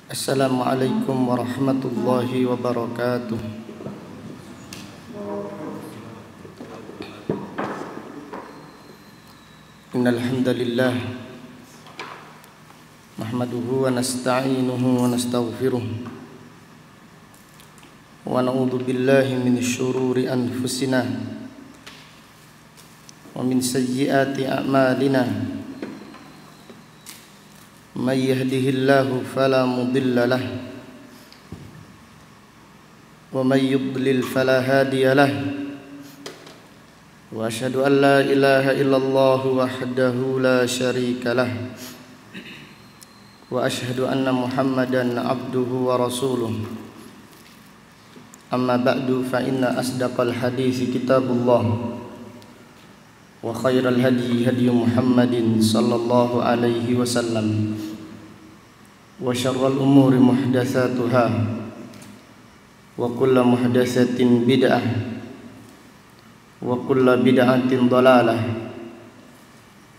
Assalamualaikum warahmatullahi wabarakatuh. Innal hamdalillah nahmaduhu wa nasta'inuhu wa nastaghfiruh wa na'udzu billahi min syururi anfusina wa min sayyiati a'malina. May yahdihillahu fala mudilla lahu wa may yudlil fala hadiya lahu. Wa asyhadu an la ilaha illallah wahdahu la syarika lah. Wa asyhadu anna Muhammadan abduhu wa rasuluh. Amma ba'du fa inna asdaqal hadits kitabullah wa khairal hadi hadi Muhammadin sallallahu alaihi wasallam. Wa syarrul umuri muhdatsatuha wa kullu muhdatsatin bid'ah wa kullu bid'atin dhalalah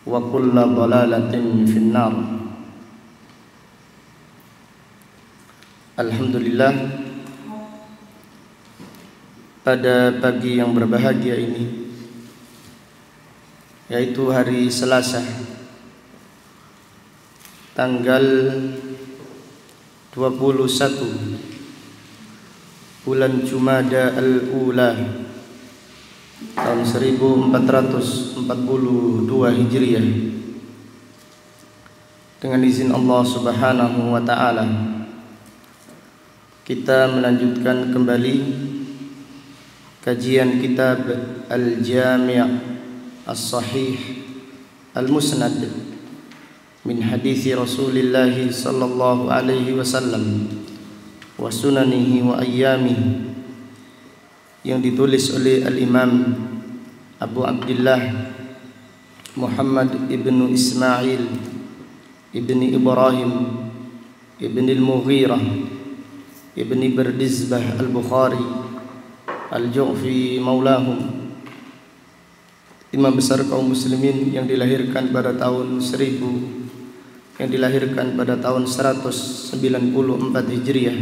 wa kullu dhalalatin finnar. Alhamdulillah, pada pagi yang berbahagia ini, yaitu hari Selasa tanggal 21 bulan Jumada al-Ula tahun 1442 Hijriah, dengan izin Allah Subhanahu wa taala kita melanjutkan kembali kajian kitab Al-Jami' As-Sahih Al-Musnad min hadithi Rasulillah sallallahu alaihi wasallam wa sunanihi wa ayyamihi, yang ditulis oleh Al-Imam Abu Abdullah Muhammad ibnu Ismail ibni Ibrahim ibni Al-Mughirah ibni Bardizbah Al-Bukhari Al-Ju'fi maulahum, imam besar kaum muslimin yang dilahirkan pada tahun 194 Hijriah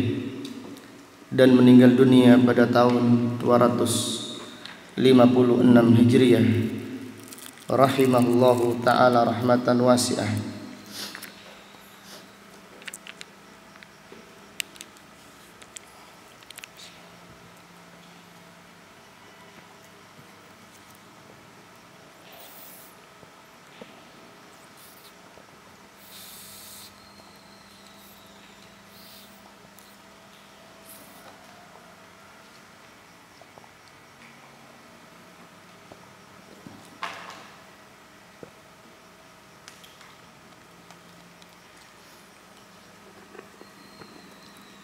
dan meninggal dunia pada tahun 256 Hijriah, rahimahullahu ta'ala rahmatan wasi'ah.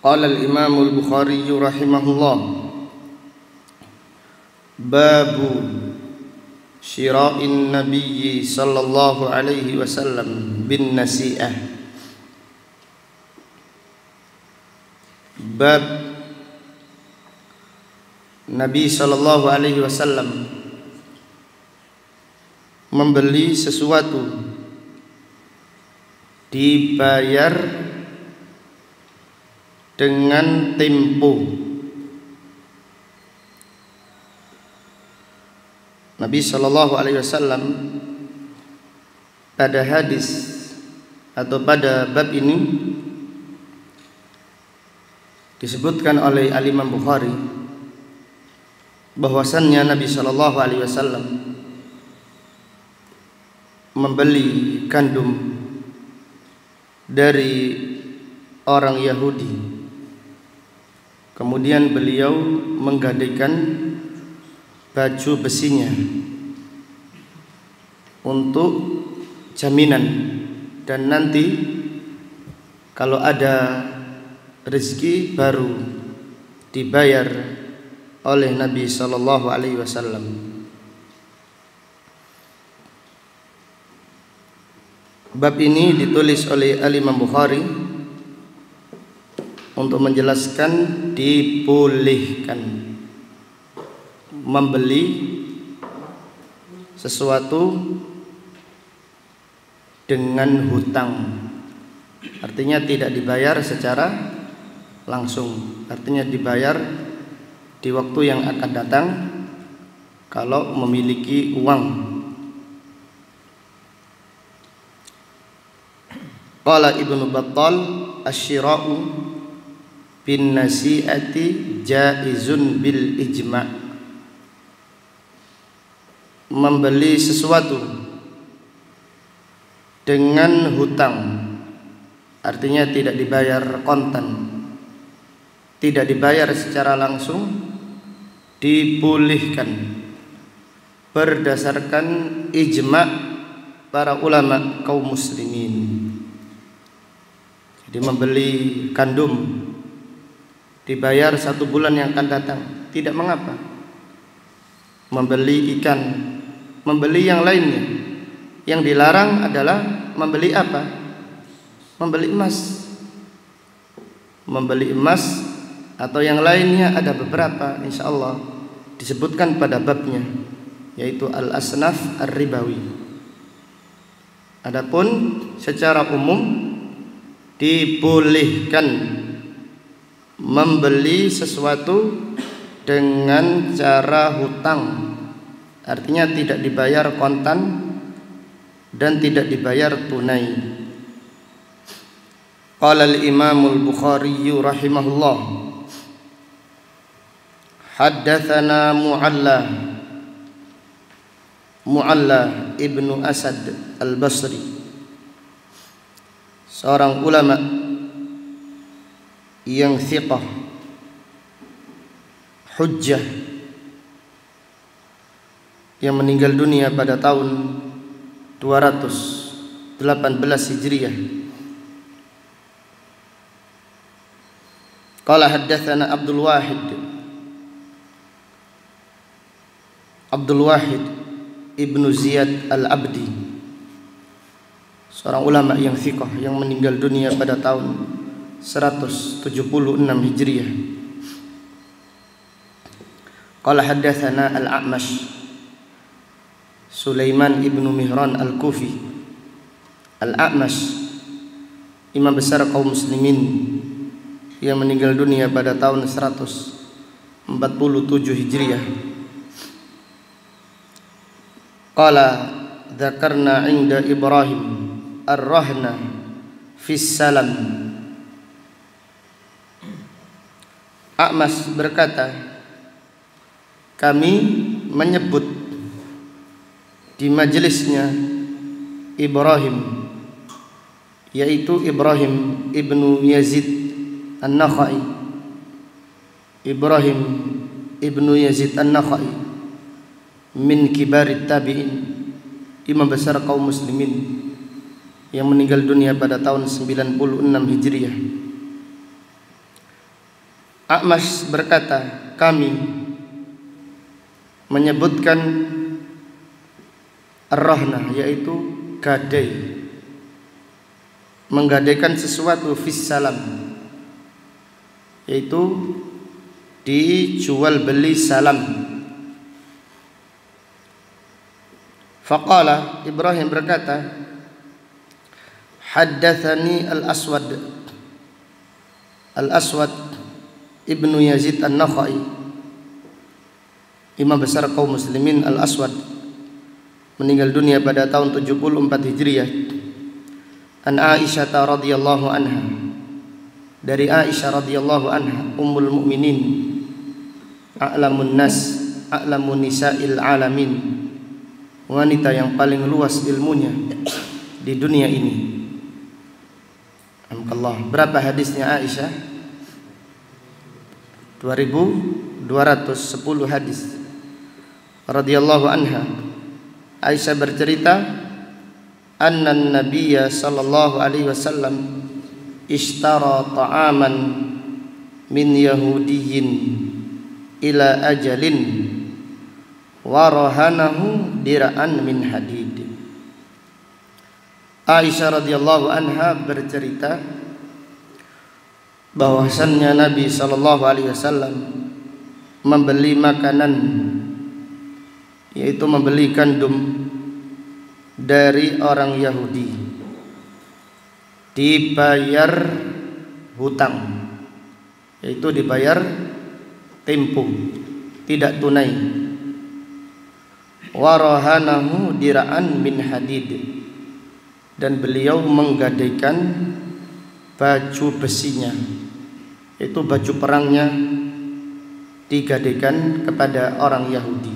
Qala al-Imam al-Bukhari rahimahullah, babu syira'in nabiyyi sallallahu alaihi wasallam bin nasi'ah. Bab Nabi sallallahu alaihi wasallam membeli sesuatu dibayar dengan tempo. Nabi sallallahu alaihi wasallam pada hadis atau pada bab ini disebutkan oleh Al-Imam Bukhari bahwasannya Nabi sallallahu alaihi wasallam membeli gandum dari orang Yahudi. Kemudian beliau menggadaikan baju besinya untuk jaminan, dan nanti kalau ada rezeki baru dibayar oleh Nabi sallallahu alaihi wasallam. Bab ini ditulis oleh Al-Imam Bukhari untuk menjelaskan dibolehkan membeli sesuatu dengan hutang. artinya tidak dibayar secara langsung, artinya dibayar di waktu yang akan datang kalau memiliki uang. Qala Ibnu Battal asy-syira'u bin nasi'ati jaizun bil ijma'. Membeli sesuatu dengan hutang, artinya tidak dibayar kontan, tidak dibayar secara langsung, dibolehkan berdasarkan ijma' para ulama kaum muslimin. Jadi membeli gandum dibayar 1 bulan yang akan datang, tidak mengapa. Membeli ikan, membeli yang lainnya. Yang dilarang adalah membeli apa? Membeli emas. Membeli emas atau yang lainnya ada beberapa, insyaallah disebutkan pada babnya, yaitu al-asnaf ar-ribawi. Adapun secara umum dibolehkan membeli sesuatu dengan cara hutang, artinya tidak dibayar kontan dan tidak dibayar tunai. Qala al-Imam al-Bukhari rahimahullah, haddatsana Mu'alla ibnu Asad al-Basri, seorang ulama yang thiqah, hujjah, yang meninggal dunia pada tahun 218 Hijriah. Qala haddatsana Abdul Wahid ibnu Ziyad al-Abdi, seorang ulama yang thiqah yang meninggal dunia pada tahun 176 Hijriah. Qala haddatsana al-A'mash Sulaiman ibnu Mihran al-Kufi. Al-A'mash imam besar kaum muslimin yang meninggal dunia pada tahun 147 Hijriah. Qala dzakarna 'inda Ibrahim ar-rahna fi salam. A'mash berkata, kami menyebut di majelisnya Ibrahim, yaitu Ibrahim ibnu Yazid an-Nakhai. Ibrahim ibnu Yazid an-Nakhai min kibarit tabi'in, imam besar kaum muslimin yang meninggal dunia pada tahun 96 Hijriah. A'mash berkata, kami menyebutkan ar-rahna, yaitu gadai, menggadaikan sesuatu fis salam, yaitu dijual beli salam. Faqala, Ibrahim berkata, haddatsani al-Aswad ibnu Yazid an-Nakhai, imam besar kaum muslimin. Al-Aswad meninggal dunia pada tahun 74 Hijriah. An Aisyah radhiyallahu anha, dari Aisyah radhiyallahu anha, ummul mukminin, a'lamun nas, a'lamun nisa'il alamin, wanita yang paling luas ilmunya di dunia ini. Alhamdulillah. Berapa hadisnya Aisyah? 2210 hadis. Radhiyallahu anha, Aisyah bercerita, anna nabiyya sallallahu alaihi wasallam ishtara ta'aman min yahudiyyin ila ajalin wa rahanahu dir'an min hadid. Aisyah radhiyallahu anha bercerita bahwasannya Nabi sallallahu alaihi wasallam membeli makanan, yaitu membeli gandum dari orang Yahudi dibayar hutang, yaitu dibayar tempo, tidak tunai. Warahanahu dira'an min hadid, dan beliau menggadaikan baju besinya, yaitu baju perangnya digadaikan kepada orang Yahudi.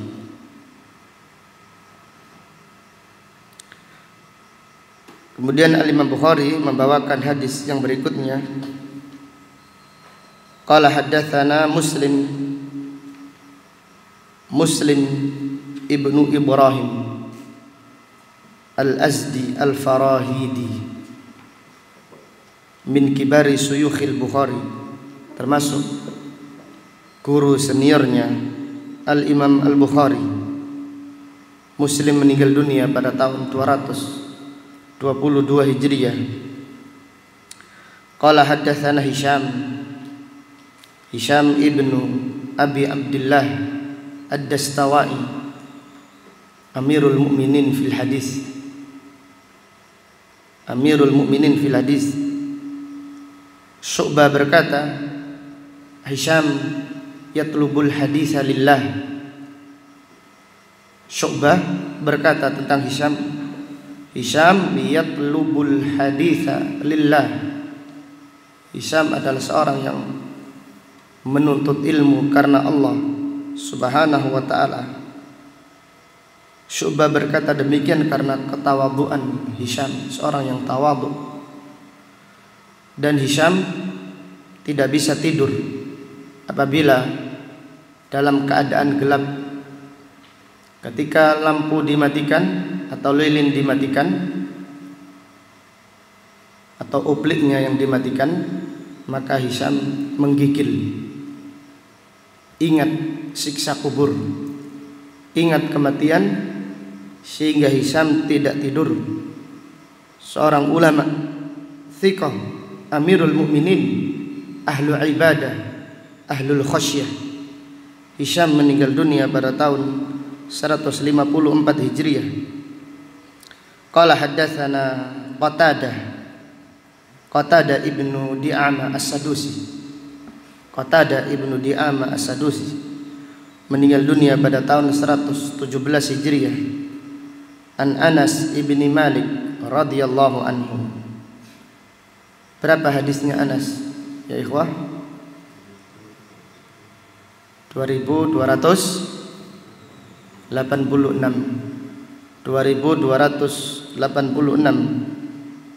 Kemudian Al-Imam Bukhari membawakan hadis yang berikutnya. Qala haddatsana Muslim ibnu Ibrahim Al-Azdi Al-Farahidi min kibari suyukhil Bukhari, termasuk guru seniornya Al-Imam Al-Bukhari. Muslim meninggal dunia pada tahun 222 Hijriah. Qala haddatsana Hisham ibnu Abi Abdullah Ad-Dastawai Amirul Mukminin fil hadis. Syu'bah berkata, Hisham yatlubul haditha lillah. Syu'bah berkata tentang Hisham yatlubul haditha lillah. Hisham adalah seorang yang menuntut ilmu karena Allah Subhanahu wa ta'ala. Syu'bah berkata demikian karena ketawaduan Hisham, seorang yang tawadhu. Dan Hisham tidak bisa tidur apabila dalam keadaan gelap. Ketika lampu dimatikan atau lilin dimatikan atau opliknya yang dimatikan, maka Hisham menggigil. Ingat siksa kubur, ingat kematian, sehingga Hisham tidak tidur. Seorang ulama thiqah, Amirul Mukminin, ahlu ibadah, ahlul khasyah. Hisham meninggal dunia pada tahun 154 Hijriah. Qala haddatsana Qatadah ibnu Di'amah As-Sadusi. Qatadah ibnu Di'amah As-Sadusi meninggal dunia pada tahun 117 Hijriah. An Anas ibni Malik radhiyallahu anhu. Berapa hadisnya Anas ya ikhwah? 2286.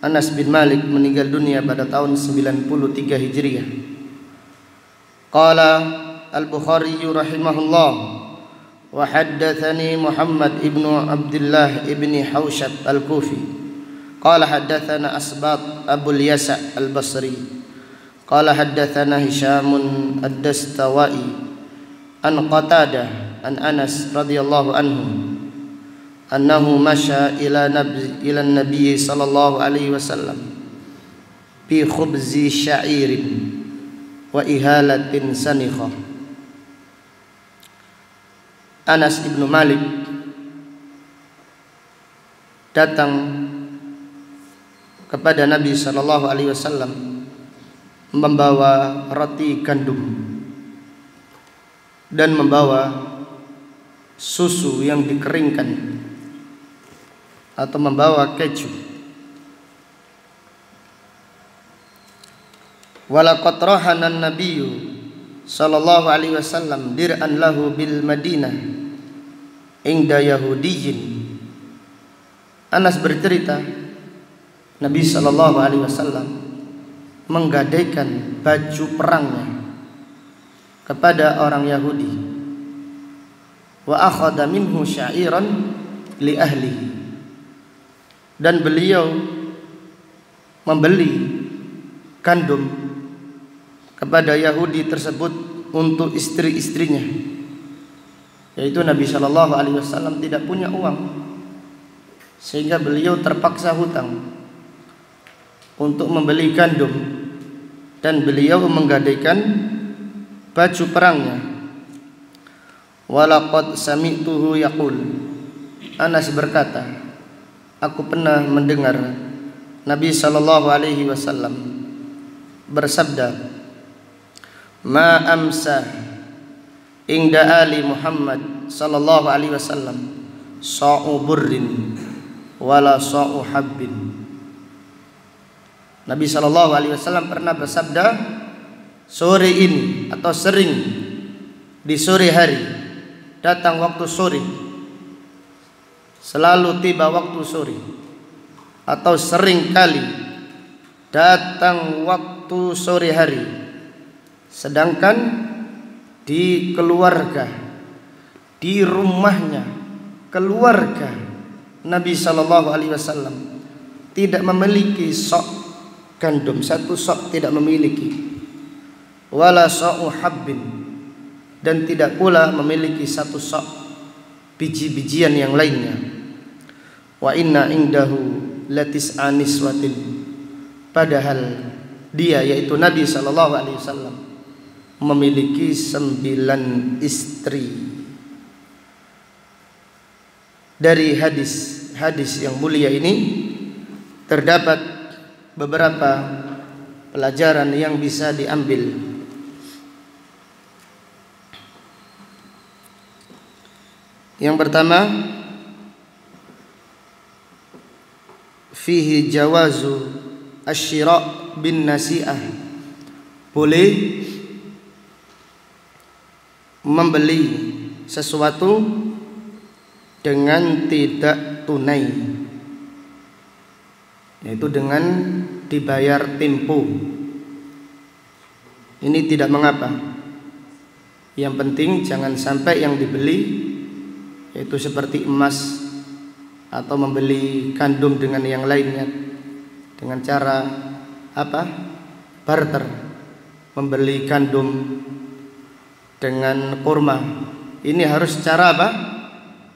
Anas bin Malik meninggal dunia pada tahun 93 Hijriah. Qala Al-Bukhari rahimahullah wa haddatsani Muhammad ibnu Abdullah ibni Haushab Al-Kufi. Qala haddatsana Asbat Abul Yasa Al-Basri. Qala haddatsana Hisham Ad-Dastawai an Qatadah an Anas radhiyallahu anhu annahu masya ila Nabi sallallahu alaihi wasallam bi khubzi sya'irin wa ihalatin sanikhah. Anas ibnu Malik datang kepada Nabi sallallahu alaihi wasallam membawa roti gandum dan membawa susu yang dikeringkan atau membawa keju. Walaqad rahana an-nabiyyu sallallahu alaihi wasallam dir'an lahu bil Madinah inda Yahudiyyin. Anas bercerita Nabi sallallahu alaihi wasallam menggadaikan baju perangnya kepada orang Yahudi. Wa akhadha minhu sya'iran li ahlihi, dan beliau membeli gandum kepada Yahudi tersebut untuk istri-istrinya, yaitu Nabi sallallahu alaihi wasallam tidak punya uang sehingga beliau terpaksa hutang untuk membeli gandum, dan beliau menggadaikan baju perangnya. Walaqad sami'tuhu yaqul. Anas berkata, aku pernah mendengar Nabi sallallahu alaihi wasallam bersabda, "Ma amsa inda ali Muhammad sallallahu alaihi wasallam sa'u burrin wala sa'u habbin." Nabi sallallahu alaihi wasallam pernah bersabda, sore ini atau sering di sore hari, datang waktu sore, selalu tiba waktu sore, atau sering kali datang waktu sore hari, sedangkan di keluarga, di rumahnya keluarga Nabi sallallahu alaihi wasallam tidak memiliki sok gandum, satu sok tidak memiliki, wala sa'u habbin, dan tidak pula memiliki satu sok biji-bijian yang lainnya. Wa inna indahu latis'a niswatin, padahal dia yaitu Nabi sallallahu alaihi wasallam memiliki 9 istri. Dari hadis yang mulia ini terdapat beberapa pelajaran yang bisa diambil. Yang pertama, fihi jawazu asyira' bin nasi'ah, boleh membeli sesuatu dengan tidak tunai, yaitu dengan dibayar tempo. Ini tidak mengapa. Yang penting jangan sampai yang dibeli yaitu seperti emas atau membeli gandum dengan yang lainnya dengan cara apa? Barter. Membeli gandum dengan kurma. Ini harus cara apa?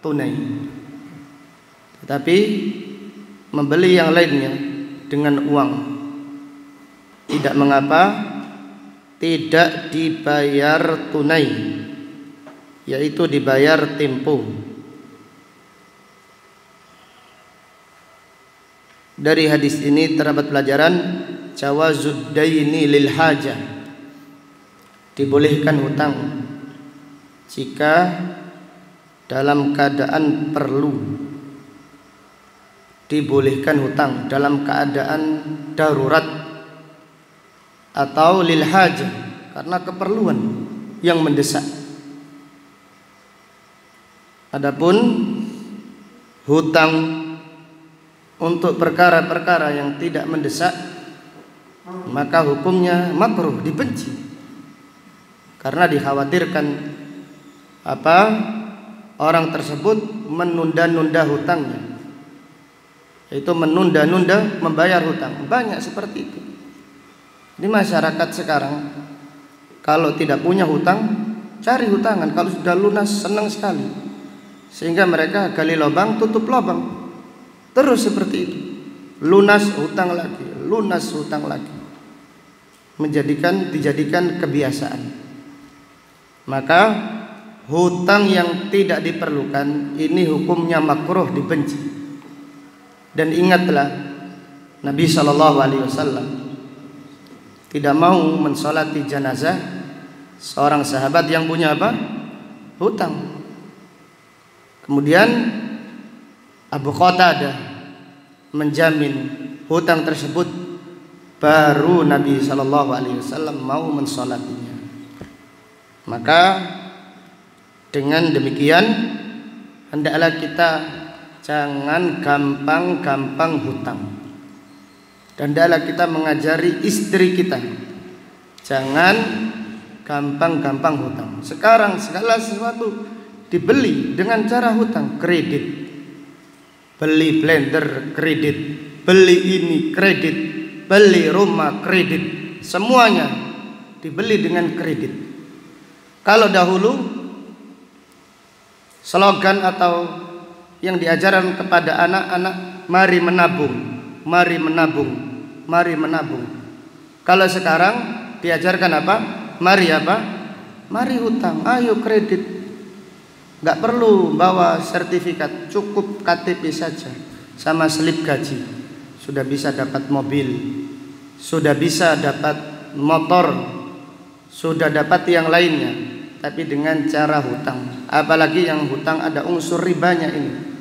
Tunai. Tetapi membeli yang lainnya dengan uang tidak mengapa, tidak dibayar tunai, yaitu dibayar tempo. Dari hadis ini terdapat pelajaran jawazud daini lil hajah, dibolehkan hutang jika dalam keadaan perlu, dibolehkan hutang dalam keadaan darurat atau lil hajah, karena keperluan yang mendesak. Adapun hutang untuk perkara-perkara yang tidak mendesak, maka hukumnya makruh, dibenci, karena dikhawatirkan apa? Orang tersebut menunda-nunda hutangnya, yaitu menunda-nunda membayar hutang. Banyak seperti itu di masyarakat sekarang. Kalau tidak punya hutang, cari hutangan. Kalau sudah lunas, senang sekali, sehingga mereka gali lubang, tutup lubang, terus seperti itu. Lunas hutang lagi, lunas hutang lagi, dijadikan kebiasaan. Maka hutang yang tidak diperlukan ini hukumnya makruh, dibenci. Dan ingatlah, Nabi SAW tidak mau mensolati jenazah seorang sahabat yang punya apa? Hutang. Kemudian Abu Qatadah menjamin hutang tersebut, baru Nabi SAW mau mensolatinya. Maka dengan demikian hendaklah kita jangan gampang-gampang hutang, dan hendaklah kita mengajari istri kita jangan gampang-gampang hutang. Sekarang segala sesuatu dibeli dengan cara hutang, kredit, beli blender kredit, beli ini kredit, beli rumah kredit, semuanya dibeli dengan kredit. Kalau dahulu slogan atau yang diajarkan kepada anak-anak, mari menabung, mari menabung, mari menabung. Kalau sekarang diajarkan apa? Mari apa? Mari hutang, ayo kredit. Gak perlu bawa sertifikat, cukup KTP saja sama slip gaji, sudah bisa dapat mobil, sudah bisa dapat motor, sudah dapat yang lainnya, tapi dengan cara hutang. Apalagi yang hutang ada unsur ribanya ini.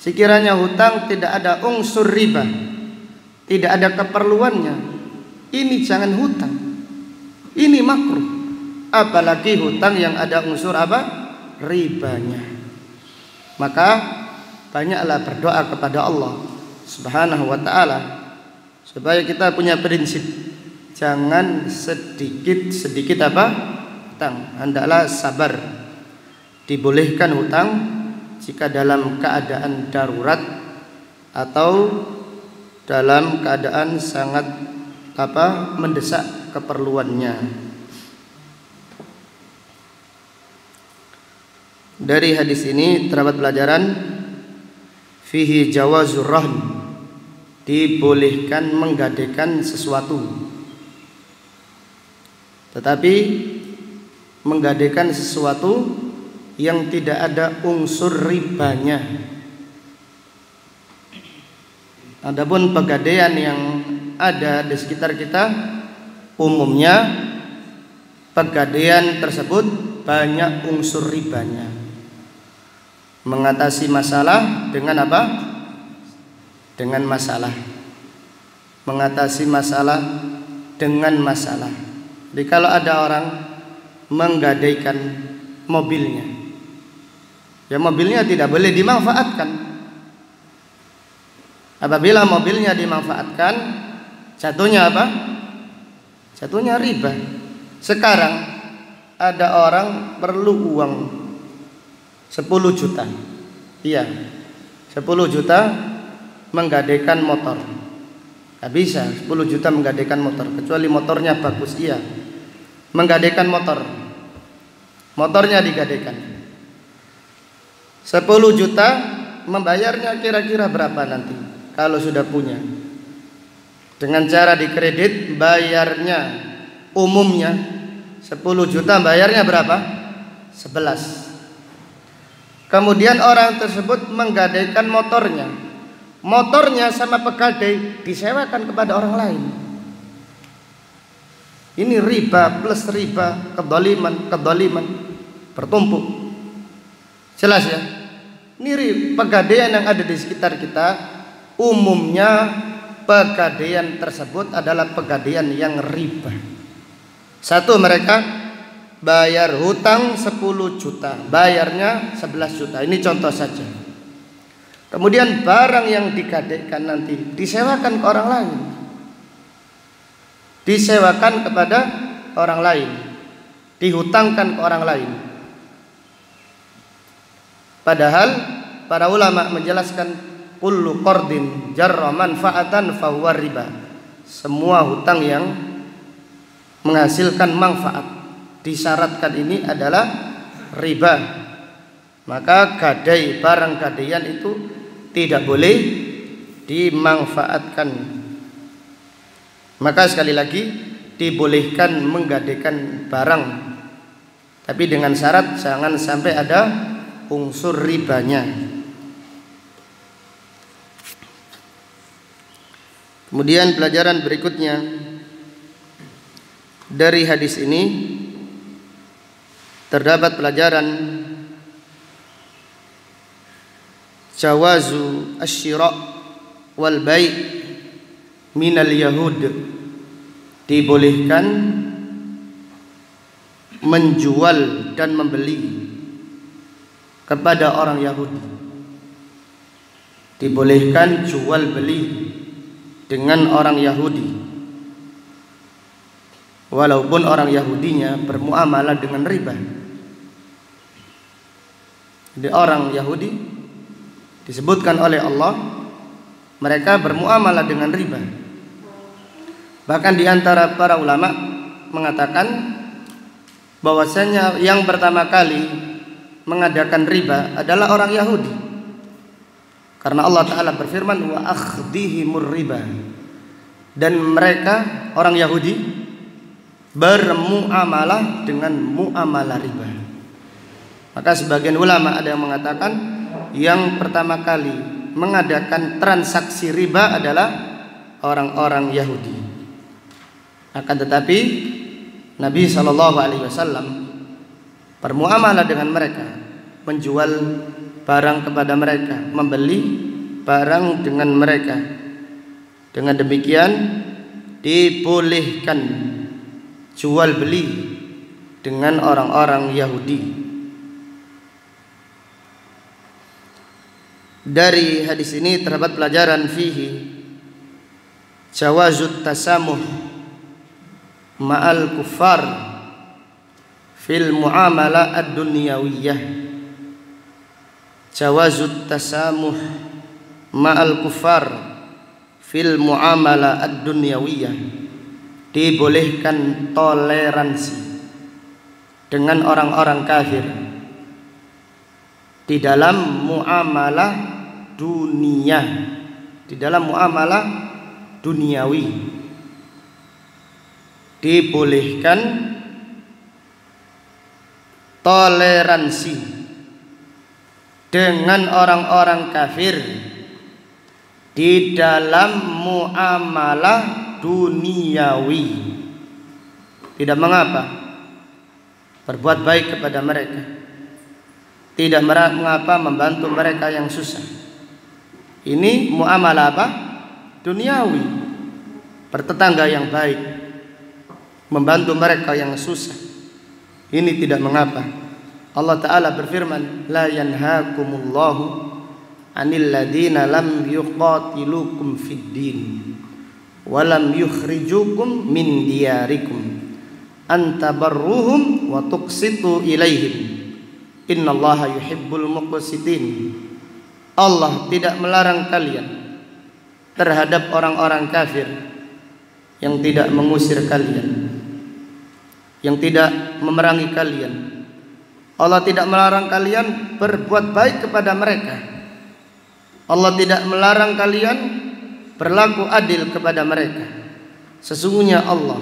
Sekiranya hutang tidak ada unsur riba, tidak ada keperluannya, ini jangan hutang, ini makruh. Apalagi hutang yang ada unsur apa? Ribanya. Maka banyaklah berdoa kepada Allah Subhanahu wa ta'ala supaya kita punya prinsip, jangan sedikit apa? Hutang. Hendaklah sabar. Dibolehkan hutang jika dalam keadaan darurat atau dalam keadaan sangat mendesak keperluannya. Dari hadis ini terdapat pelajaran fihi jawazur rahn, dibolehkan menggadaikan sesuatu, tetapi menggadaikan sesuatu yang tidak ada unsur ribanya. Adapun pegadaian yang ada di sekitar kita, umumnya pegadaian tersebut banyak unsur ribanya. Mengatasi masalah dengan apa? Dengan masalah. Mengatasi masalah dengan masalah. Jadi kalau ada orang menggadaikan mobilnya, ya mobilnya tidak boleh dimanfaatkan. Apabila mobilnya dimanfaatkan, jatuhnya apa? Jatuhnya riba. Sekarang ada orang perlu uang 10 juta. Iya, 10 juta menggadaikan motor. Gak bisa 10 juta menggadaikan motor, kecuali motornya bagus. Iya, menggadaikan motor, motornya digadaikan 10 juta. Membayarnya kira-kira berapa nanti kalau sudah punya? Dengan cara dikredit, bayarnya umumnya 10 juta, bayarnya berapa? 11. Kemudian orang tersebut menggadaikan motornya. Motornya sama pegadai disewakan kepada orang lain. Ini riba plus riba, kedoliman bertumpuk. Jelas ya? Ini pegadaian yang ada di sekitar kita, umumnya pegadaian tersebut adalah pegadaian yang riba. Satu, mereka bayar hutang 10 juta, bayarnya 11 juta. Ini contoh saja. Kemudian barang yang digadaikan nanti disewakan ke orang lain, disewakan kepada orang lain, dihutangkan ke orang lain. Padahal para ulama menjelaskan kullu qardin jarra manfaatan fahuwa riba. Semua hutang yang menghasilkan manfaat, disyaratkan ini adalah riba. Maka gadai, barang gadaian itu tidak boleh dimanfaatkan. Maka sekali lagi dibolehkan menggadaikan barang, tapi dengan syarat jangan sampai ada unsur ribanya. Kemudian pelajaran berikutnya dari hadis ini terdapat pelajaran jawazu asy-syira' wal bai' minal yahud, dibolehkan menjual dan membeli kepada orang Yahudi. Dibolehkan jual beli dengan orang Yahudi, walaupun orang Yahudinya bermuamalah dengan riba. Jadi orang Yahudi disebutkan oleh Allah, mereka bermuamalah dengan riba. Bahkan di antara para ulama mengatakan bahwasanya yang pertama kali mengadakan riba adalah orang Yahudi, karena Allah Ta'ala berfirman wa akhdihimur riba, dan mereka orang Yahudi bermuamalah dengan muamalah riba. Maka sebagian ulama ada yang mengatakan yang pertama kali mengadakan transaksi riba adalah orang-orang Yahudi. Akan tetapi Nabi SAW bermuamalah dengan mereka, menjual barang kepada mereka, membeli barang dengan mereka. Dengan demikian dibolehkan jual beli dengan orang-orang Yahudi. Dari hadis ini terdapat pelajaran fihi jawazut tasamuh ma'al kuffar fil muamalah ad-dunyawiyah. Jawazut tasamuh ma'al kuffar fil muamalah ad-dunyawiyah, dibolehkan toleransi dengan orang-orang kafir di dalam muamalah dunia, di dalam muamalah duniawi. Dibolehkan toleransi dengan orang-orang kafir di dalam muamalah duniawi. Tidak mengapa berbuat baik kepada mereka, tidak mengapa membantu mereka yang susah. Ini muamalah apa? Duniawi. Bertetangga yang baik, membantu mereka yang susah, ini tidak mengapa. Allah Ta'ala berfirman, la yanhaakumullahu anil ladina lam yuqatilukum fid din wa lam yukhrijukum min diyarikum an tabarruhum wa tuqsitu ilaihim innallaha yuhibbul muqsitin. Allah tidak melarang kalian terhadap orang-orang kafir yang tidak mengusir kalian, yang tidak memerangi kalian. Allah tidak melarang kalian berbuat baik kepada mereka. Allah tidak melarang kalian berlaku adil kepada mereka. Sesungguhnya Allah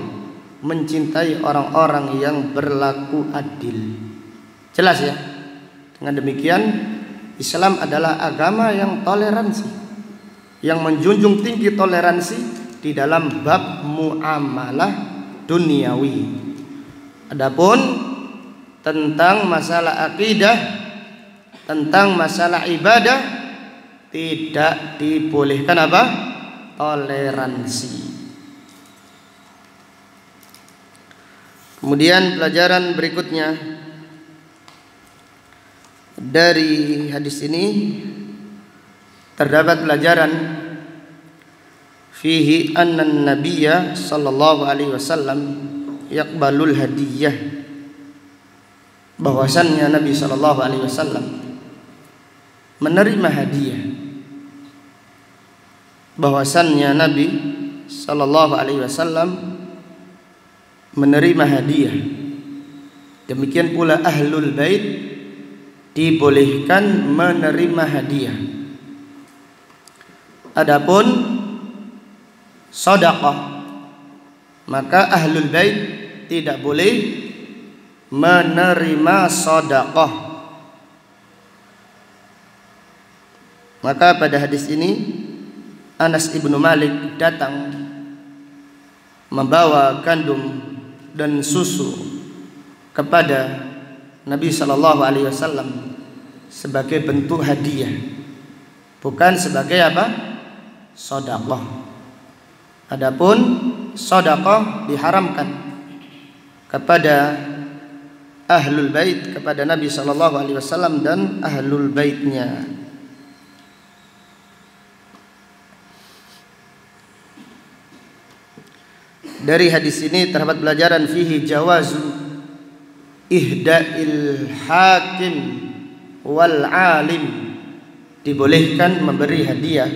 mencintai orang-orang yang berlaku adil. Jelas ya? Dengan demikian Islam adalah agama yang toleransi, yang menjunjung tinggi toleransi di dalam bab muamalah duniawi. Adapun tentang masalah akidah, tentang masalah ibadah, tidak dibolehkan apa? Toleransi. Kemudian pelajaran berikutnya dari hadis ini terdapat pelajaran fihi anna nabiyya sallallahu alaihi wasallam yaqbalul hadiyah, bahwasannya Nabi sallallahu alaihi wasallam menerima hadiah, bahwasannya Nabi sallallahu alaihi wasallam menerima hadiah. Demikian pula ahlul bait dibolehkan menerima hadiah. Adapun sedekah, maka ahlul bait tidak boleh menerima sedekah. Maka pada hadis ini Anas ibnu Malik datang membawa gandum dan susu kepada Nabi sallallahu alaihi wasallam sebagai bentuk hadiah, bukan sebagai apa? Sedekah. Adapun sedekah diharamkan kepada ahlul bait, kepada Nabi sallallahu alaihi wasallam dan ahlul baitnya. Dari hadis ini terdapat pelajaran fihi jawazu ihda'il hakim wal alim, dibolehkan memberi hadiah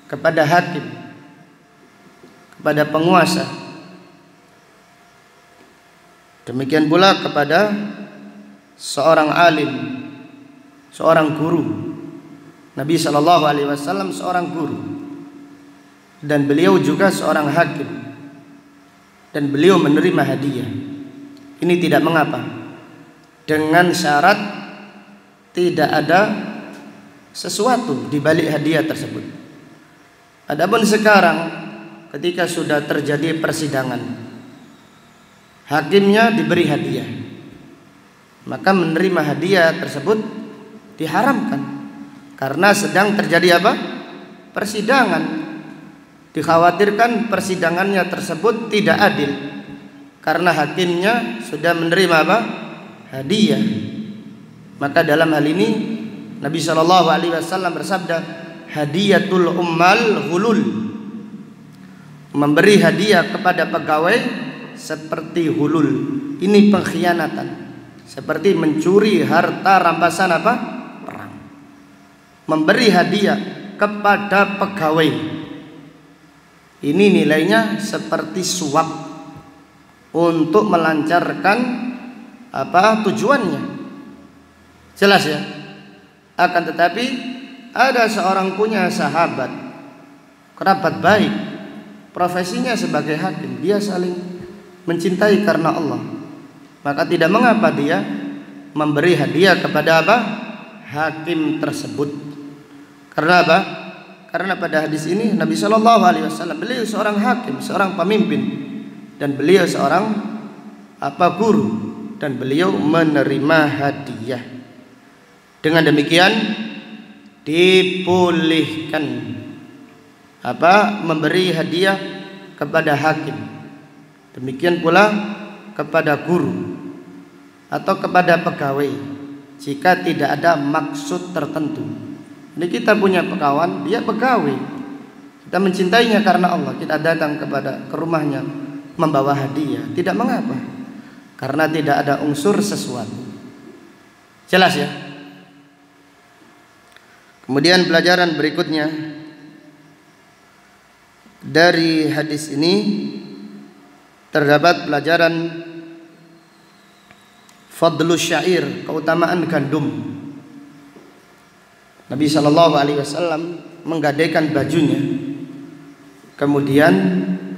kepada hakim, kepada penguasa, demikian pula kepada seorang alim, seorang guru. Nabi sallallahu alaihi wasallam seorang guru dan beliau juga seorang hakim, dan beliau menerima hadiah. Ini tidak mengapa, dengan syarat tidak ada sesuatu di balik hadiah tersebut. Adapun sekarang ketika sudah terjadi persidangan, hakimnya diberi hadiah, maka menerima hadiah tersebut diharamkan karena sedang terjadi apa? Persidangan. Dikhawatirkan persidangannya tersebut tidak adil karena hakimnya sudah menerima apa? Hadiah. Maka dalam hal ini Nabi Shallallahu Alaihi Wasallam bersabda, hadiyatul ummal hulul. Memberi hadiah kepada pegawai seperti hulul. Ini pengkhianatan, seperti mencuri harta rampasan apa? Perang. Memberi hadiah kepada pegawai, ini nilainya seperti suap untuk melancarkan apa tujuannya. Jelas ya. Akan tetapi ada seorang punya sahabat, kerabat baik, profesinya sebagai hakim, dia saling mencintai karena Allah, maka tidak mengapa dia memberi hadiah kepada apa? Hakim tersebut. Karena apa? Karena pada hadis ini Nabi Shallallahu Alaihi Wasallam, beliau seorang hakim, seorang pemimpin, dan beliau seorang apa guru, dan beliau menerima hadiah. Dengan demikian dibolehkan apa? Memberi hadiah kepada hakim. Demikian pula kepada guru atau kepada pegawai jika tidak ada maksud tertentu. Jadi kita punya kawan, dia pegawai, kita mencintainya karena Allah, kita datang ke rumahnya membawa hadiah, tidak mengapa, karena tidak ada unsur sesuatu. Jelas ya. Kemudian pelajaran berikutnya dari hadis ini terdapat pelajaran fadlu syair, keutamaan gandum. Nabi Shallallahu Alaihi Wasallam menggadaikan bajunya, kemudian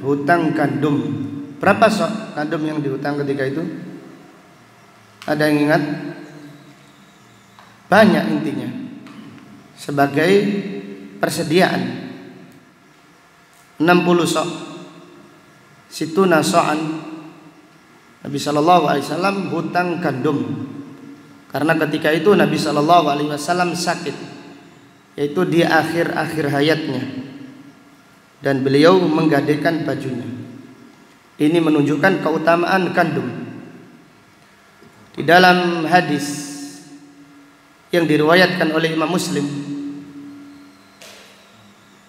hutang gandum. Berapa sok gandum yang dihutang ketika itu? Ada yang ingat? Banyak intinya. Sebagai persediaan 60 sok. Situna so'an. Nabi Shallallahu Alaihi Wasallam hutang gandum. Karena ketika itu Nabi Shallallahu Alaihi Wasallam sakit, yaitu di akhir-akhir hayatnya, dan beliau menggadaikan bajunya. Ini menunjukkan keutamaan gandum. Di dalam hadis yang diriwayatkan oleh Imam Muslim,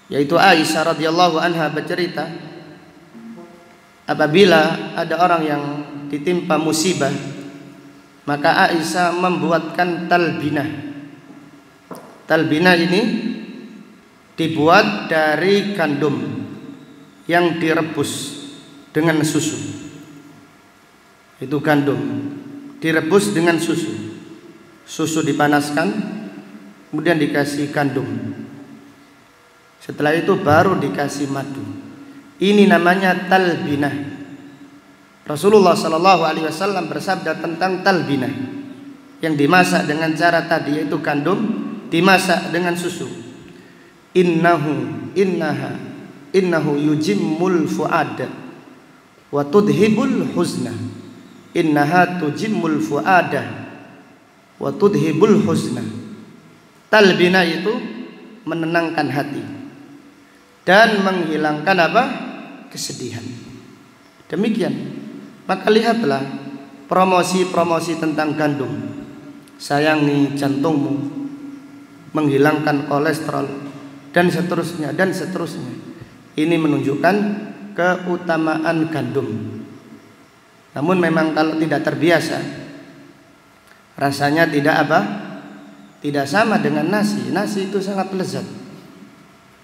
yaitu Aisyah radhiyallahu anha bercerita, apabila ada orang yang ditimpa musibah, maka Aisyah membuatkan talbinah. Talbinah ini dibuat dari gandum yang direbus dengan susu. Itu gandum direbus dengan susu. Susu dipanaskan, kemudian dikasih gandum. Setelah itu baru dikasih madu. Ini namanya talbinah. Rasulullah Shallallahu Alaihi Wasallam bersabda tentang talbinah, yang dimasak dengan cara tadi, yaitu gandum dimasak dengan susu. Innahu yujimmul fuada wa tudhibul huzna. Innaha tujimmul fuada wa tudhibul huzna. Talbina itu menenangkan hati dan menghilangkan apa? Kesedihan. Demikian. Maka lihatlah promosi-promosi tentang gandum. Sayangi jantungmu, menghilangkan kolesterol, dan seterusnya dan seterusnya. Ini menunjukkan keutamaan gandum. Namun memang kalau tidak terbiasa, rasanya tidak apa? Tidak sama dengan nasi. Nasi itu sangat lezat.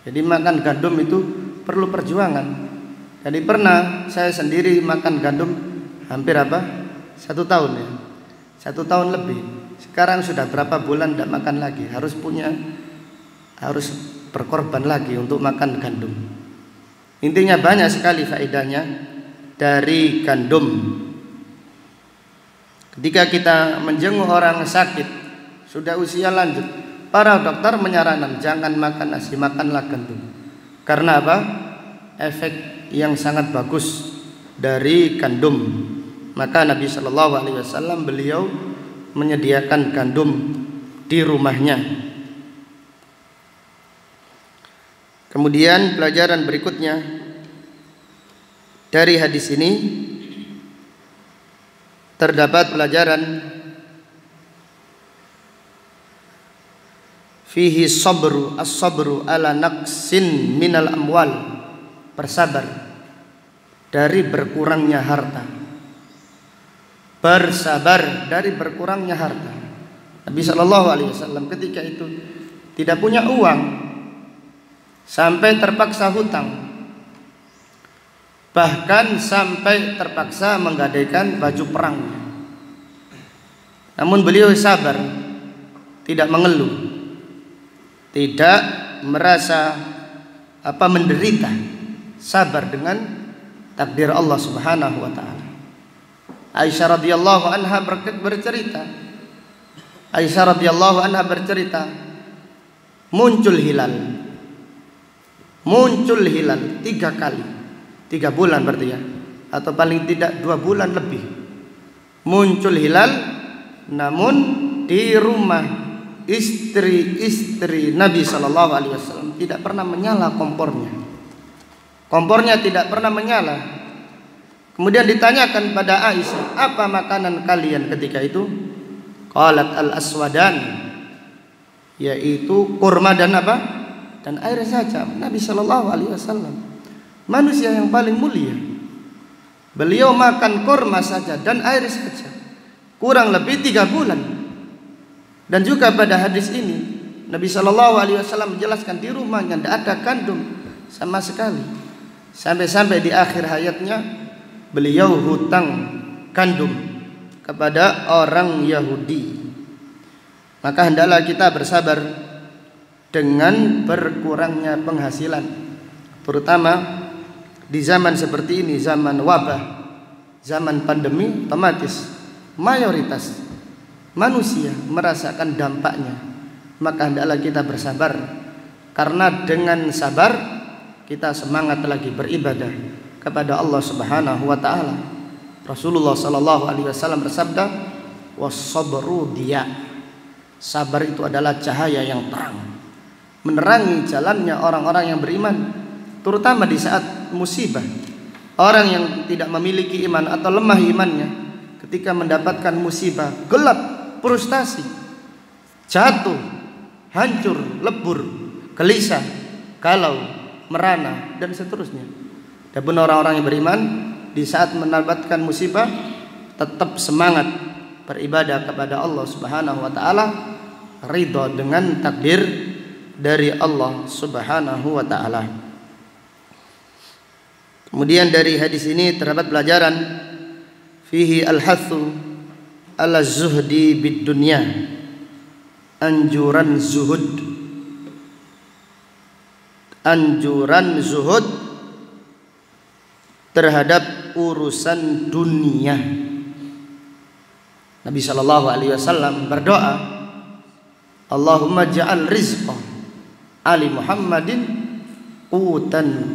Jadi makan gandum itu perlu perjuangan. Jadi pernah saya sendiri makan gandum hampir apa? 1 tahun ya. 1 tahun lebih. Sekarang sudah berapa bulan tidak makan lagi. Harus berkorban lagi untuk makan gandum. Intinya banyak sekali faedahnya dari gandum. Ketika kita menjenguk orang sakit, sudah usia lanjut, para dokter menyarankan jangan makan nasi, makanlah gandum. Karena apa? efek yang sangat bagus dari gandum. Maka Nabi Shallallahu Alaihi Wasallam beliau menyediakan gandum di rumahnya. Kemudian pelajaran berikutnya dari hadis ini terdapat pelajaran fihi sabru as-sabru ala naqsin minal amwal, bersabar dari berkurangnya harta. Bersabar dari berkurangnya harta. Nabi Shallallahu Alaihi Wasallam ketika itu tidak punya uang, sampai terpaksa hutang, bahkan sampai terpaksa menggadaikan baju perangnya. Namun beliau sabar, tidak mengeluh, tidak merasa menderita, sabar dengan takdir Allah Subhanahu wa taala. Aisyah radhiyallahu anha bercerita, muncul hilal 3 kali, 3 bulan berarti ya, atau paling tidak 2 bulan lebih. Muncul hilal, namun di rumah istri-istri Nabi Shallallahu Alaihi Wasallam tidak pernah menyala kompornya. Kompornya tidak pernah menyala. Kemudian ditanyakan pada Aisyah, apa makanan kalian ketika itu? Qalat al-aswadan, yaitu kurma dan apa? Dan air saja. Nabi Shallallahu Alaihi Wasallam manusia yang paling mulia, beliau makan kurma saja dan air saja kurang lebih 3 bulan. Dan juga pada hadis ini Nabi Shallallahu Alaihi Wasallam menjelaskan di rumahnya tidak ada gandum sama sekali. Sampai-sampai di akhir hayatnya beliau hutang gandum kepada orang Yahudi. Maka hendaklah kita bersabar dengan berkurangnya penghasilan, terutama di zaman seperti ini, zaman wabah, zaman pandemi. Otomatis mayoritas manusia merasakan dampaknya. Maka hendaklah kita bersabar, karena dengan sabar kita semangat lagi beribadah kepada Allah Subhanahu wa taala. Rasulullah sallallahu alaihi wasallam bersabda, "Was-sabru diya." Sabar itu adalah cahaya yang terang, menerangi jalannya orang-orang yang beriman, terutama di saat musibah. Orang yang tidak memiliki iman atau lemah imannya, ketika mendapatkan musibah, gelap, frustasi, jatuh, hancur, lebur, gelisah, galau, merana, dan seterusnya. Adapun orang-orang yang beriman, di saat mendapatkan musibah tetap semangat beribadah kepada Allah Subhanahu wa taala, ridha dengan takdir dari Allah Subhanahu wa taala. Kemudian dari hadis ini terdapat pelajaran fihi al-hathu ala zuhdi bid dunya, anjuran zuhud terhadap urusan dunia. Nabi Shallallahu Alaihi Wasallam berdoa, Allahumma ja'al rizqa ali Muhammadin qutan.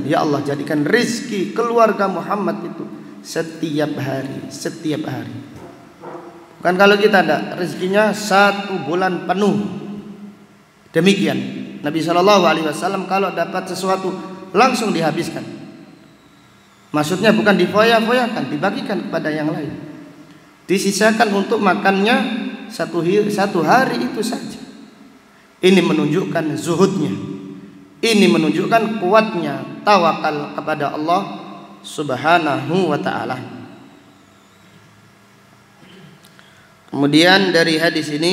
Ya Allah, jadikan rizki keluarga Muhammad itu setiap hari. Bukan kalau kita ada rezekinya 1 bulan penuh. Demikian Nabi Shallallahu Alaihi Wasallam kalau dapat sesuatu langsung dihabiskan. Maksudnya bukan difoya-foyakan, dibagikan kepada yang lain, disisakan untuk makannya satu hari itu saja. Ini menunjukkan zuhudnya, ini menunjukkan kuatnya tawakal kepada Allah Subhanahu wa ta'ala. Kemudian dari hadis ini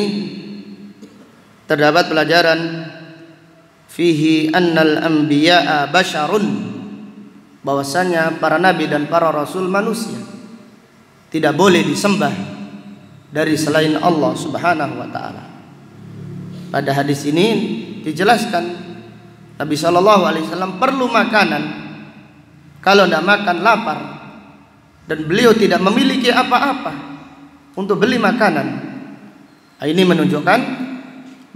terdapat pelajaran fihi annal anbiya'a basyarun, bahwasanya para nabi dan para rasul manusia, tidak boleh disembah dari selain Allah Subhanahu wa taala. Pada hadis ini dijelaskan Nabi Shallallahu Alaihi Wasallam perlu makanan, kalau tidak makan lapar, dan beliau tidak memiliki apa-apa untuk beli makanan. Ini menunjukkan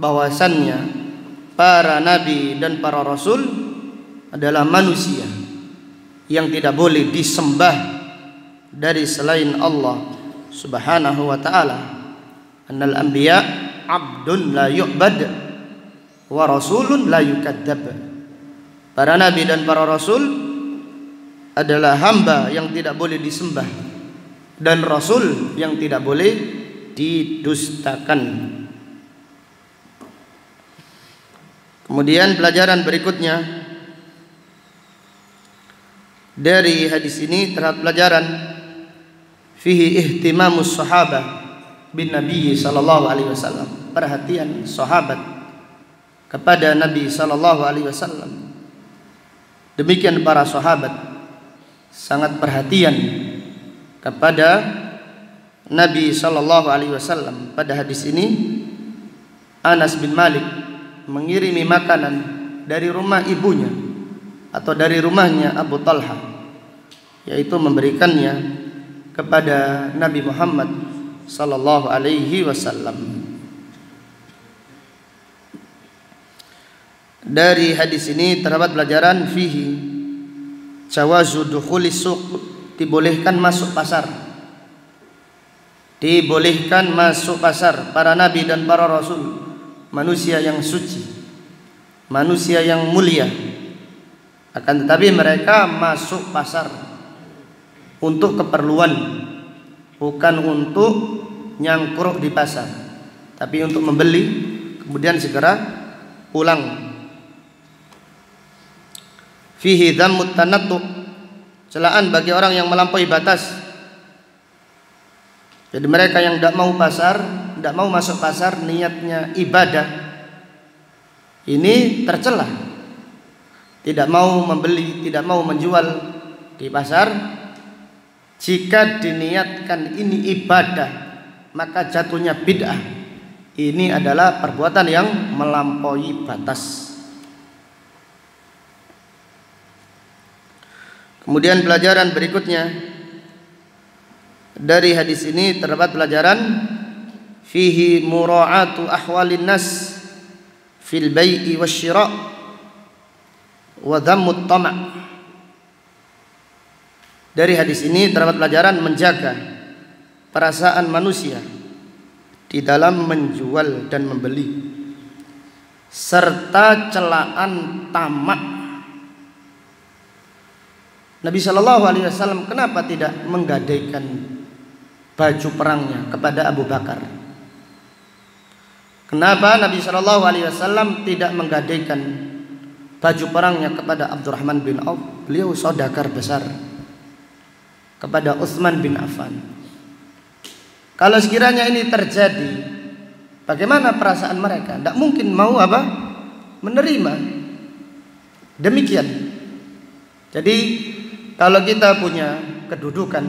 bahwasannya para nabi dan para rasul adalah manusia yang tidak boleh disembah dari selain Allah Subhanahu wa ta'ala. Annal anbiya abdun la yu'bad wa rasulun la yukadzab. Para nabi dan para rasul adalah hamba yang tidak boleh disembah dan rasul yang tidak boleh didustakan. Kemudian pelajaran berikutnya dari hadis ini terdapat pelajaran fihi ihtimamus sahabah bin Nabi sallallahu alaihi wasallam, perhatian sahabat kepada Nabi sallallahu alaihi wasallam. Demikian para sahabat sangat perhatian kepada Nabi sallallahu alaihi wasallam. Pada hadis ini Anas bin Malik mengirimi makanan dari rumah ibunya atau dari rumahnya Abu Talha, yaitu memberikannya kepada Nabi Muhammad sallallahu alaihi wasallam. Dari hadis ini terdapat pelajaran fihi jawazu dukhulis suq, dibolehkan masuk pasar. Dibolehkan masuk pasar para nabi dan para rasul, manusia yang suci, manusia yang mulia. Akan tetapi mereka masuk pasar untuk keperluan, bukan untuk nyangkruk di pasar, tapi untuk membeli kemudian segera pulang. Fihi dhammut tanattu, celaan bagi orang yang melampaui batas. Jadi mereka yang tidak mau pasar, tidak mau masuk pasar, niatnya ibadah, ini tercela. Tidak mau membeli, tidak mau menjual di pasar. Jika diniatkan ini ibadah, maka jatuhnya bid'ah. Ini adalah perbuatan yang melampaui batas. Kemudian pelajaran berikutnya dari hadis ini terdapat pelajaran fihi mura'atu ahwalin nas fil bai'i wasyira' wa dhammut tama'. Dari hadis ini terdapat pelajaran menjaga perasaan manusia di dalam menjual dan membeli, serta celaan tamak. Nabi Shallallahu Alaihi Wasallam kenapa tidak menggadaikan baju perangnya kepada Abu Bakar? Kenapa Nabi Shallallahu Alaihi Wasallam tidak menggadaikan baju perangnya kepada Abdurrahman bin Auf? Beliau saudagar besar. Kepada Utsman bin Affan. Kalau sekiranya ini terjadi, bagaimana perasaan mereka? Tidak mungkin mau apa? Menerima. Demikian. Jadi kalau kita punya kedudukan,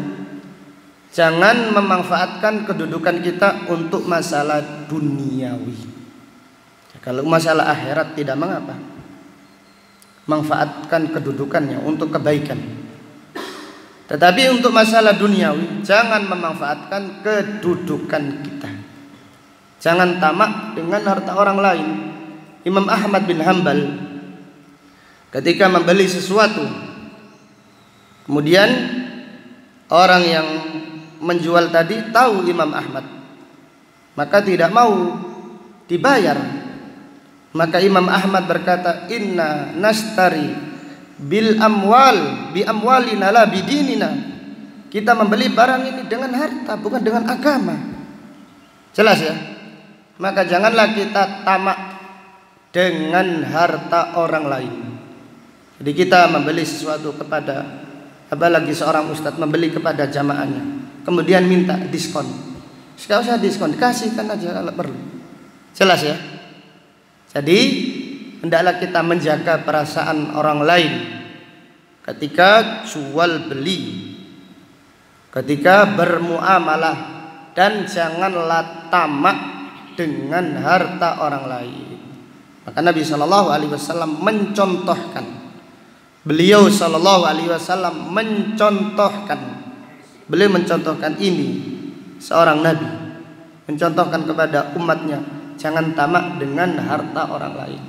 jangan memanfaatkan kedudukan kita untuk masalah duniawi. Kalau masalah akhirat tidak mengapa. Manfaatkan kedudukannya untuk kebaikan. Tetapi untuk masalah duniawi, jangan memanfaatkan kedudukan kita. Jangan tamak dengan harta orang lain. Imam Ahmad bin Hanbal ketika membeli sesuatu, kemudian orang yang menjual tadi tahu Imam Ahmad, maka tidak mau dibayar. Maka Imam Ahmad berkata, inna nastari bil amwal bi amwalina la bidinina. Kita membeli barang ini dengan harta, bukan dengan agama. Jelas ya? Maka janganlah kita tamak dengan harta orang lain. Jadi kita membeli sesuatu kepada, apalagi seorang ustadz membeli kepada jamaahnya, kemudian minta diskon. Tidak usah diskon, kasihkan aja kalau perlu. Jelas ya? Jadi hendaklah kita menjaga perasaan orang lain ketika jual beli, ketika bermuamalah, dan janganlah tamak dengan harta orang lain. Maka Nabi Shallallahu Alaihi Wasallam mencontohkan, beliau Shallallahu Alaihi Wasallam beliau mencontohkan ini, seorang Nabi mencontohkan kepada umatnya, jangan tamak dengan harta orang lain.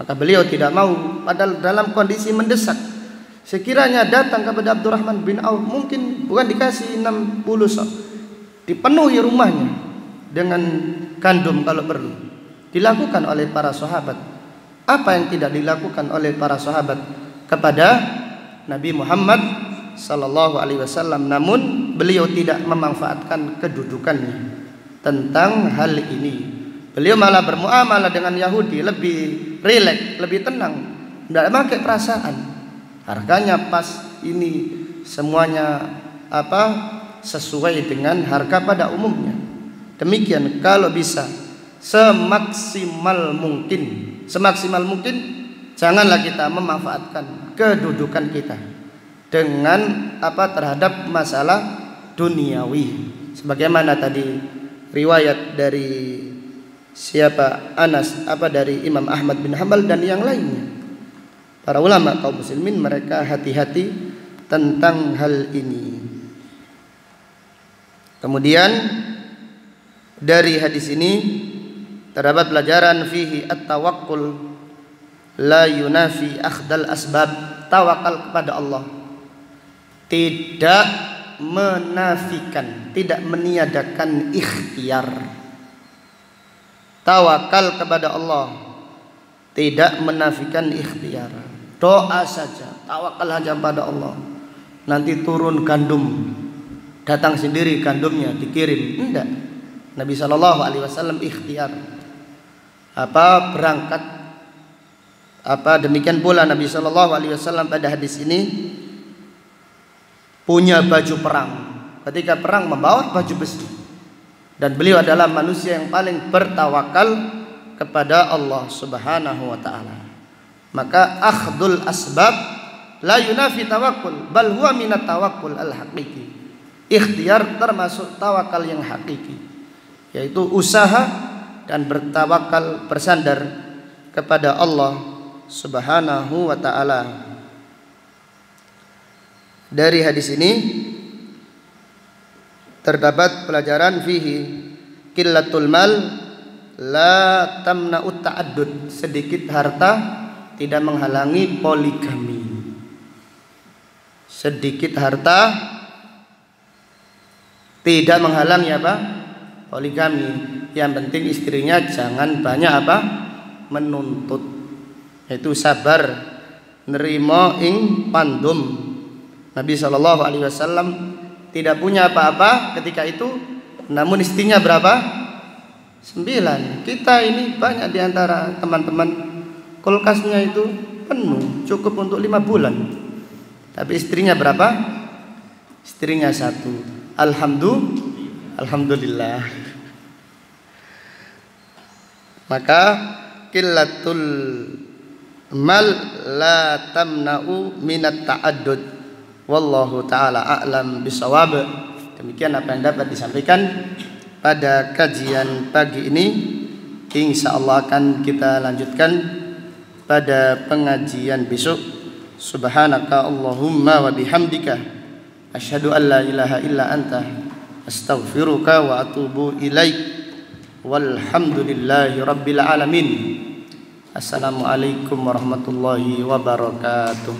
Maka beliau tidak mau, padahal dalam kondisi mendesak. Sekiranya datang kepada Abdurrahman bin Auf, mungkin bukan dikasih 60 sok, dipenuhi rumahnya dengan gandum kalau perlu. Dilakukan oleh para sahabat. Apa yang tidak dilakukan oleh para sahabat kepada Nabi Muhammad sallallahu alaihi wasallam? Namun beliau tidak memanfaatkan kedudukannya tentang hal ini. Beliau malah bermuamalah dengan Yahudi lebih rileks, lebih tenang, tidak pakai perasaan. Harganya pas, ini semuanya sesuai dengan harga pada umumnya. Demikian kalau bisa semaksimal mungkin janganlah kita memanfaatkan kedudukan kita dengan terhadap masalah duniawi. Sebagaimana tadi riwayat dari Anas dari Imam Ahmad bin Hanbal dan yang lainnya. Para ulama kaum muslimin mereka hati-hati tentang hal ini. Kemudian dari hadis ini terdapat pelajaran fihi at-tawakkul la yunafi akhdal asbab. Tawakal kepada Allah tidak menafikan, tidak meniadakan ikhtiar. Tawakal kepada Allah tidak menafikan ikhtiar. Doa saja, tawakal saja pada Allah. Nanti turun gandum, datang sendiri gandumnya dikirim. Tidak. Nabi sallallahu alaihi wasallam ikhtiar. Berangkat. Demikian pula Nabi sallallahu alaihi wasallam pada hadis ini punya baju perang. Ketika perang membawa baju besi. Dan beliau adalah manusia yang paling bertawakal kepada Allah Subhanahu wa taala. Maka akhdul asbab la yunafi tawakkul, bal huwa minat tawakkul al-haqiqi. Ikhtiar termasuk tawakal yang hakiki, yaitu usaha dan bertawakal bersandar kepada Allah Subhanahu wa taala. Dari hadis ini terdapat pelajaran fihi qillatul mal la tamna'ut ta'addud. Sedikit harta tidak menghalangi poligami. Sedikit harta tidak menghalangi poligami. Yang penting istrinya jangan banyak menuntut. Itu sabar nerimo ing pandum. Nabi sallallahu alaihi wasallam tidak punya apa-apa ketika itu, namun istrinya berapa? 9. Kita ini banyak diantara teman-teman kulkasnya itu penuh, cukup untuk 5 bulan. Tapi istrinya berapa? Istrinya 1. Alhamdulillah. Maka qillatul mal la tamna'u minat ta'addud. Wallahu ta'ala a'lam bisawab. Demikian apa yang dapat disampaikan pada kajian pagi ini. InsyaAllah akan kita lanjutkan pada pengajian besok. Subhanaka Allahumma wa bihamdika asyhadu an la ilaha illa anta astaghfiruka wa atubu ilaik. Walhamdulillahi rabbil alamin. Assalamualaikum warahmatullahi wabarakatuh.